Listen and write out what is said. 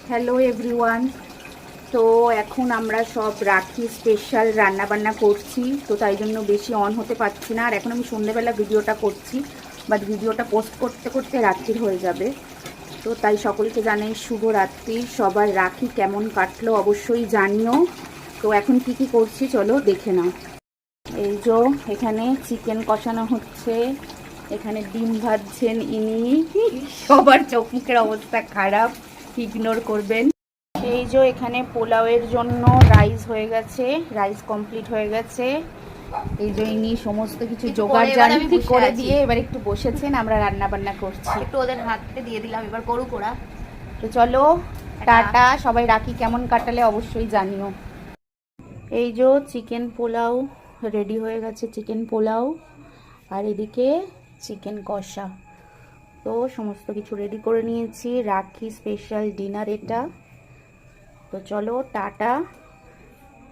Hello everyone. তো এখন আমরা সব রাখি স্পেশাল রান্না বান্না করছি, তো তাই জন্য বেশি অন হতে পারছি না। আর এখন আমি সন্ধ্যেবেলা ভিডিওটা করছি, বাট ভিডিওটা পোস্ট করতে করতে রাত্রির হয়ে যাবে। তো তাই সকলকে জানাই শুভ রাত্রি। সবার রাখি কেমন কাটলো অবশ্যই জানিও। তো এখন কি কি করছি চলো দেখে নাও। এই যে এখানে চিকেন কষানো হচ্ছে, এখানে ডিম ভাজছেন ইনি। সবার চোখ মুখের অবস্থা খারাপ, ইগনোর করবেন। এই যে এখানে পোলাওয়ের জন্য রাইস হয়ে গেছে, রাইস কমপ্লিট হয়ে গেছে। এই যে ইনি সমস্ত কিছু জোগাড় জানতি করে দিয়ে এবার একটু বসেছেন, আমরা রান্না বান্না করছি। একটু ওদের হাতে দিয়ে দিলাম, এবার করুক ওরা। তো চলো টাটা, সবাই রাখি কেমন কাটালে অবশ্যই জানিও। এই যে চিকেন পোলাও রেডি হয়ে গেছে, চিকেন পোলাও, আর এদিকে চিকেন কষা। তো সমস্ত কিছু রেডি করে নিয়েছি, রাখি স্পেশাল ডিনার এটা। তো চলো টাটা।